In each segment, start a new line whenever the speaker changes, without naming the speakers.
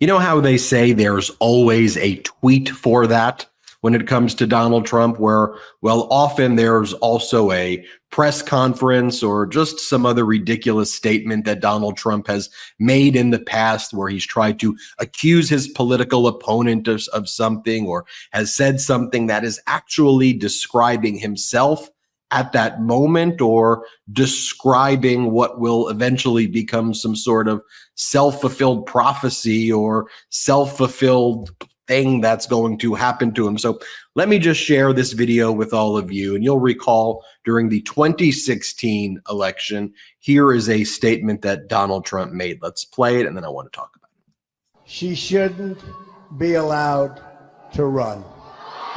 You know how they say there's always a tweet for that when it comes to Donald Trump, where, well, often there's also a press conference or just some other ridiculous statement that Donald Trump has made in the past where he's tried to accuse his political opponent of something, or has said something that is actually describing himself at that moment, or describing what will eventually become some sort of self-fulfilled prophecy or self-fulfilled thing that's going to happen to him. So let me just share this video with all of you. And you'll recall during the 2016 election, here is a statement that Donald Trump made. Let's play it, and then I want to talk about it.
She shouldn't be allowed to run.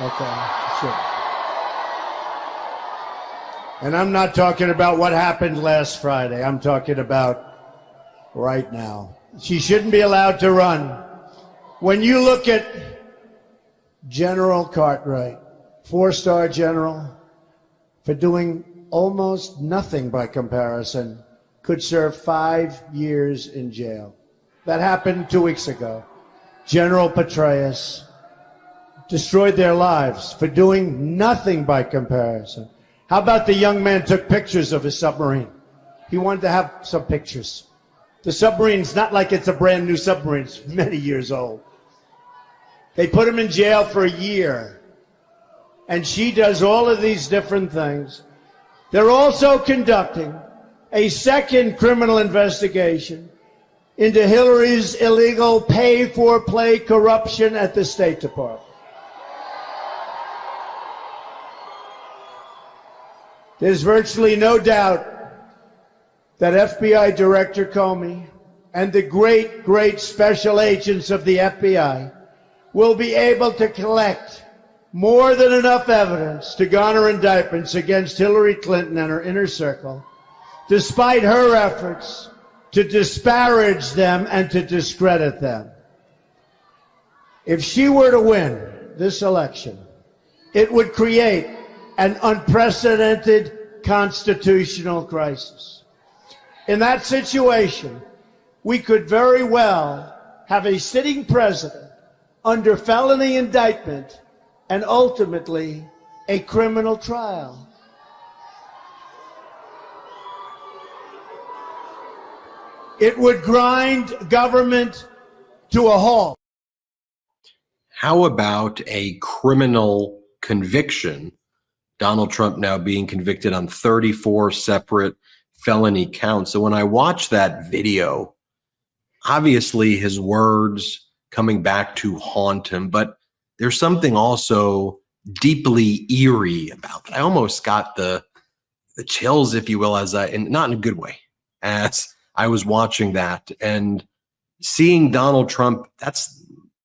Okay, sure. And I'm not talking about what happened last Friday. I'm talking about right now. She shouldn't be allowed to run. When you look at General Cartwright, 4-star general, for doing almost nothing by comparison, could serve 5 years in jail. That happened 2 weeks ago. General Petraeus destroyed their lives for doing nothing by comparison. How about the young man took pictures of his submarine? He wanted to have some pictures. The submarine's not like it's a brand new submarine. It's many years old. They put him in jail for a year. And she does all of these different things. They're also conducting a second criminal investigation into Hillary's illegal pay-for-play corruption at the State Department. There's virtually no doubt that FBI Director Comey and the great, great special agents of the FBI will be able to collect more than enough evidence to garner indictments against Hillary Clinton and her inner circle, despite her efforts to disparage them and to discredit them. If she were to win this election, it would create an unprecedented constitutional crisis. In that situation, we could very well have a sitting president under felony indictment and ultimately a criminal trial. It would grind government to a halt.
How about a criminal conviction? Donald Trump now being convicted on 34 separate felony counts. So when I watch that video, obviously his words coming back to haunt him, but there's something also deeply eerie about it. I almost got the chills, if you will, and not in a good way, as I was watching that and seeing Donald Trump. That's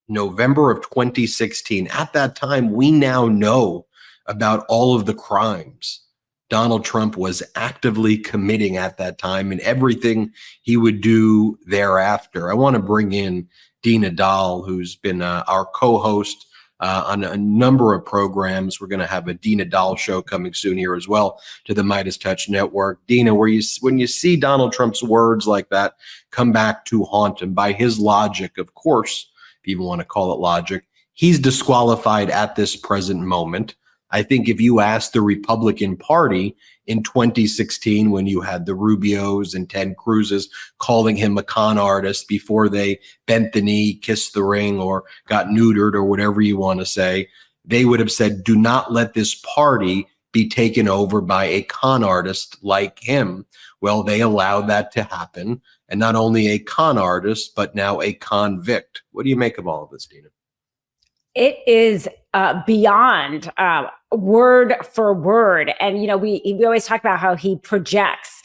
November of 2016. At that time, we now know about all of the crimes Donald Trump was actively committing at that time and everything he would do thereafter. I want to bring in Dina Dahl, who's been our co-host on a number of programs. We're going to have a Dina Dahl show coming soon here as well to the MeidasTouch network. Dina, when you see Donald Trump's words like that come back to haunt him, by his logic, of course, if you even want to call it logic, he's disqualified at this present moment. I think if you asked the Republican Party in 2016, when you had the Rubios and Ted Cruz's calling him a con artist before they bent the knee, kissed the ring, or got neutered, or whatever you want to say, they would have said, do not let this party be taken over by a con artist like him. Well, they allowed that to happen. And not only a con artist, but now a convict. What do you make of all of this, Dina?
It is beyond word for word. And, you know, we always talk about how he projects.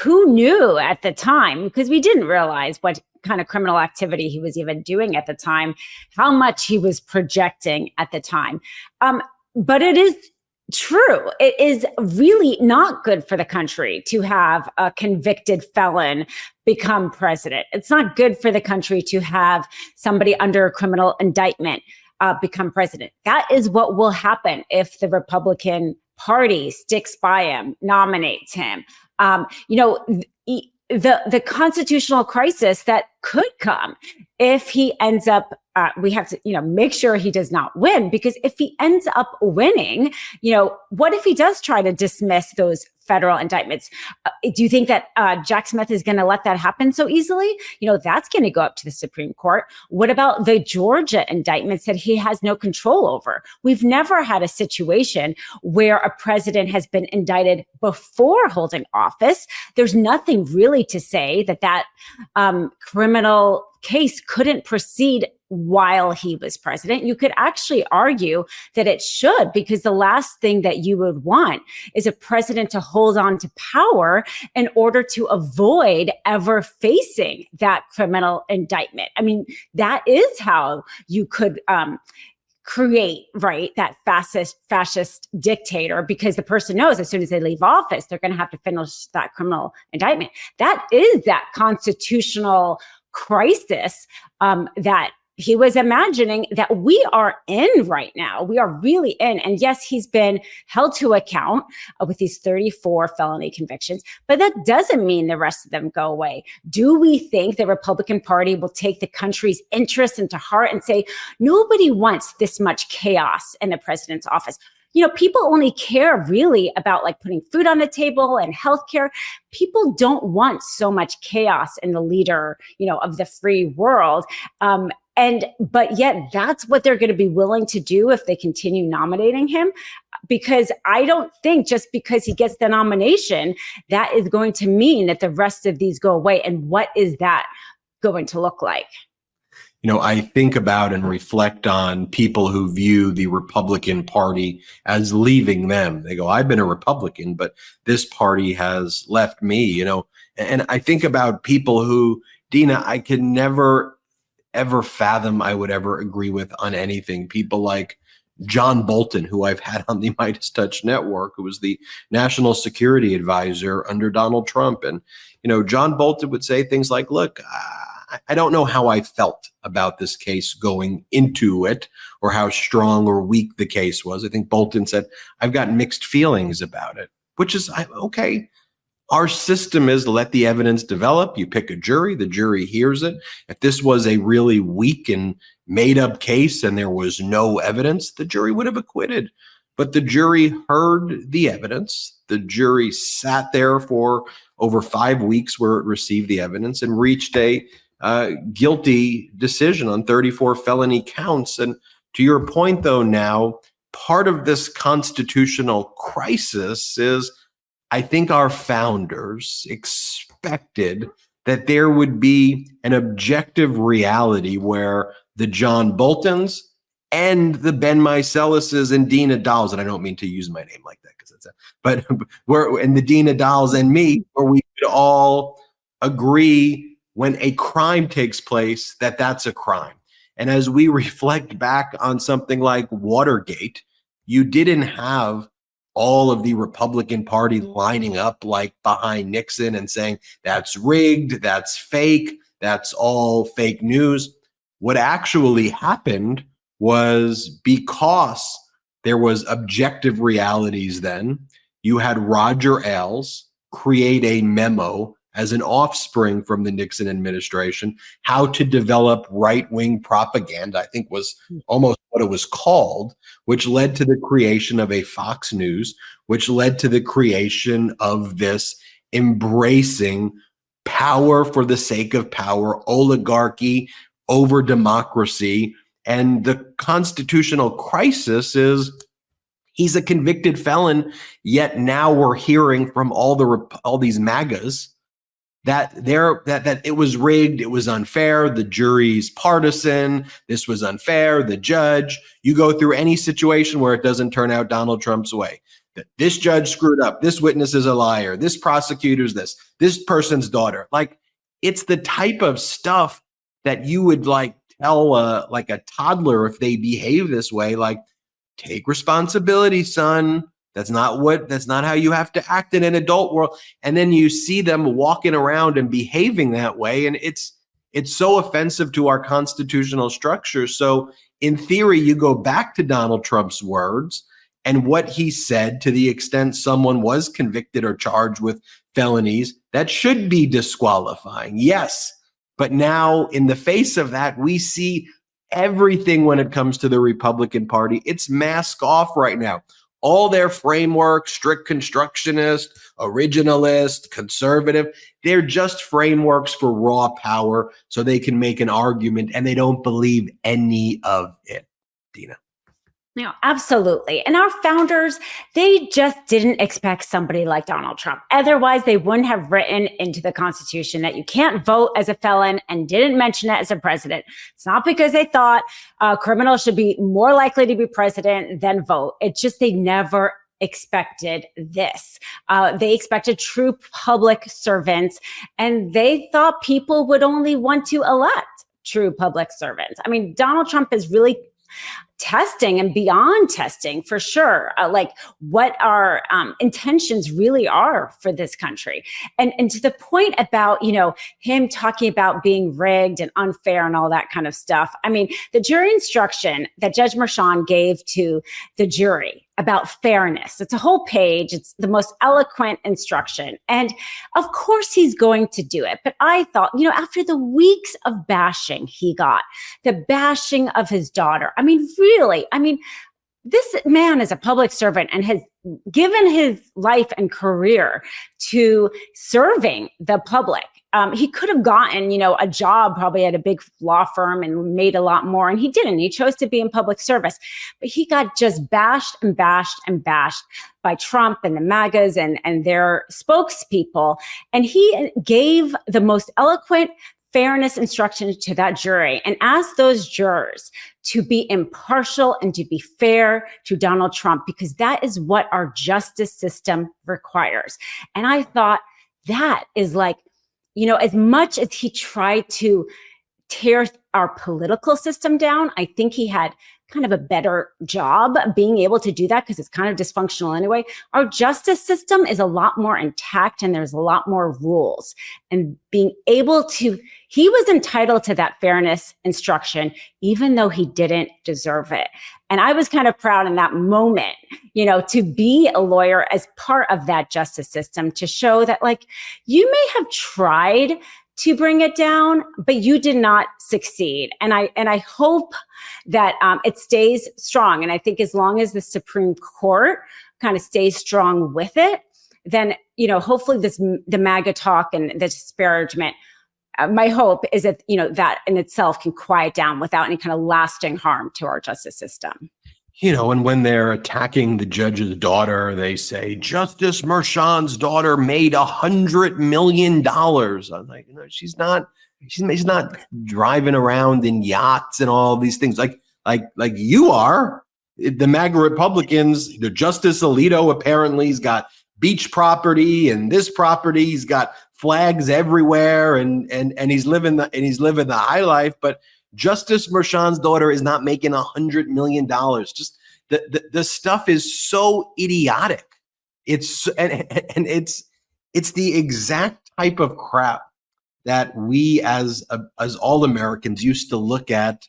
Who knew at the time, because we didn't realize what kind of criminal activity he was even doing at the time, how much he was projecting at the time. But it is true. It is really not good for the country to have a convicted felon become president. It's not good for the country to have somebody under a criminal indictment become president. That is what will happen if the Republican Party sticks by him, nominates him. the constitutional crisis that could come if he ends up, we have to, make sure he does not win, because if he ends up winning, what if he does try to dismiss those federal indictments? Do you think that Jack Smith is going to let that happen so easily? That's going to go up to the Supreme Court. What about the Georgia indictments that he has no control over? We've never had a situation where a president has been indicted before holding office. There's nothing really to say that criminal case couldn't proceed while he was president. You could actually argue that it should, because the last thing that you would want is a president to hold on to power in order to avoid ever facing that criminal indictment. I mean, that is how you could create, right, that fascist dictator, because the person knows as soon as they leave office, they're going to have to finish that criminal indictment. That is that constitutional crisis that he was imagining that we are in right now. We are really in. And yes, he's been held to account with these 34 felony convictions, but that doesn't mean the rest of them go away. Do we think the Republican Party will take the country's interests into heart and say, nobody wants this much chaos in the president's office? People only care really about like putting food on the table and healthcare. People don't want so much chaos in the leader, of the free world. But yet that's what they're going to be willing to do if they continue nominating him. Because I don't think just because he gets the nomination, that is going to mean that the rest of these go away. And what is that going to look like?
I think about and reflect on people who view the Republican Party as leaving them. They go, I've been a Republican, but this party has left me, and I think about people who, Dina, I can never, ever fathom I would ever agree with on anything. People like John Bolton, who I've had on the MeidasTouch network, who was the national security advisor under Donald Trump. And, John Bolton would say things like, look, I don't know how I felt about this case going into it, or how strong or weak the case was. I think Bolton said, I've got mixed feelings about it, which is okay. Our system is let the evidence develop. You pick a jury, the jury hears it. If this was a really weak and made up case and there was no evidence, the jury would have acquitted. But the jury heard the evidence. The jury sat there for over 5 weeks where it received the evidence and reached a guilty decision on 34 felony counts. And to your point, though, now, part of this constitutional crisis is I think our founders expected that there would be an objective reality where the John Boltons and the Ben Meiselases and Dina Dolls, and I don't mean to use my name like that because it's but and the Dina Dolls and me, where we could all agree when a crime takes place, that's a crime. And as we reflect back on something like Watergate, you didn't have all of the Republican Party lining up like behind Nixon and saying, that's rigged, that's fake, that's all fake news. What actually happened was, because there was objective realities then, you had Roger Ailes create a memo as an offspring from the Nixon administration, how to develop right-wing propaganda, I think was almost what it was called, which led to the creation of a Fox News, which led to the creation of this embracing power for the sake of power, oligarchy over democracy. And the constitutional crisis is he's a convicted felon, yet now we're hearing from all these MAGAs that it was rigged, it was unfair, the jury's partisan, this was unfair, the judge. You go through any situation where it doesn't turn out Donald Trump's way. That this judge screwed up, this witness is a liar, this prosecutor's this person's daughter. Like, it's the type of stuff that you would like tell like a toddler if they behave this way, like, take responsibility, son. That's not how you have to act in an adult world. And then you see them walking around and behaving that way. And it's so offensive to our constitutional structure. So in theory, you go back to Donald Trump's words and what he said, to the extent someone was convicted or charged with felonies, That should be disqualifying. Yes. But now in the face of that, we see everything when it comes to the Republican Party. It's mask off right now. All their frameworks, strict constructionist, originalist, conservative, they're just frameworks for raw power so they can make an argument, and they don't believe any of it, Dina.
No, absolutely. And our founders, they just didn't expect somebody like Donald Trump. Otherwise, they wouldn't have written into the Constitution that you can't vote as a felon and didn't mention it as a president. It's not because they thought criminals should be more likely to be president than vote. It's just they never expected this. They expected true public servants, and they thought people would only want to elect true public servants. I mean, Donald Trump is really testing and beyond testing for sure, like what our intentions really are for this country. And to the point about, him talking about being rigged and unfair and all that kind of stuff. I mean, the jury instruction that Judge Merchan gave to the jury about fairness, it's a whole page. It's the most eloquent instruction. And of course he's going to do it. But I thought, after the weeks of bashing he got, the bashing of his daughter, really, this man is a public servant and has given his life and career to serving the public. He could have gotten, a job probably at a big law firm and made a lot more, and he didn't. He chose to be in public service, but he got just bashed and bashed and bashed by Trump and the MAGAs and their spokespeople. And he gave the most eloquent fairness instruction to that jury and asked those jurors to be impartial and to be fair to Donald Trump, because that is what our justice system requires. And I thought that is like, as much as he tried to tear our political system down, I think he had kind of a better job being able to do that because it's kind of dysfunctional anyway. Our justice system is a lot more intact and there's a lot more rules. And being able to, he was entitled to that fairness instruction, even though he didn't deserve it. And I was kind of proud in that moment, to be a lawyer as part of that justice system, to show that like, you may have tried to bring it down, but you did not succeed. And I hope that it stays strong. And I think as long as the Supreme Court kind of stays strong with it, then, hopefully the MAGA talk and the disparagement, my hope is that, that in itself can quiet down without any kind of lasting harm to our justice system.
And when they're attacking the judge's daughter, they say Justice Merchan's daughter made $100 million. I'm like, she's not driving around in yachts and all these things like you are. The MAGA Republicans, the Justice Alito apparently has got beach property and this property. He's got flags everywhere and he's living the high life. But Justice Merchan's daughter is not making $100 million. Just the stuff is so idiotic. It's the exact type of crap that we as all Americans used to look at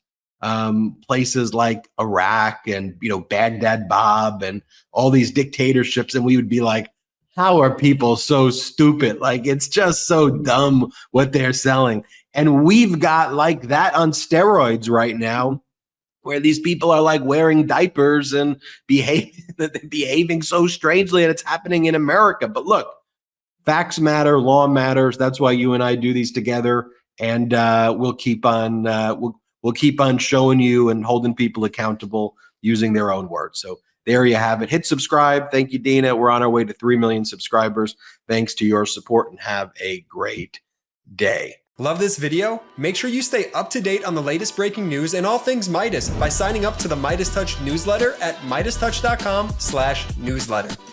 places like Iraq and Baghdad Bob and all these dictatorships, and we would be like, how are people so stupid? Like, it's just so dumb what they're selling. And we've got like that on steroids right now, where these people are like wearing diapers and behaving so strangely, and it's happening in America. But look, facts matter, law matters. That's why you and I do these together, and we'll keep on showing you and holding people accountable using their own words. So there you have it. Hit subscribe. Thank you, Dina. We're on our way to 3 million subscribers. Thanks to your support, and have a great day.
Love this video? Make sure you stay up to date on the latest breaking news and all things Meidas by signing up to the MeidasTouch newsletter at MeidasTouch.com/newsletter.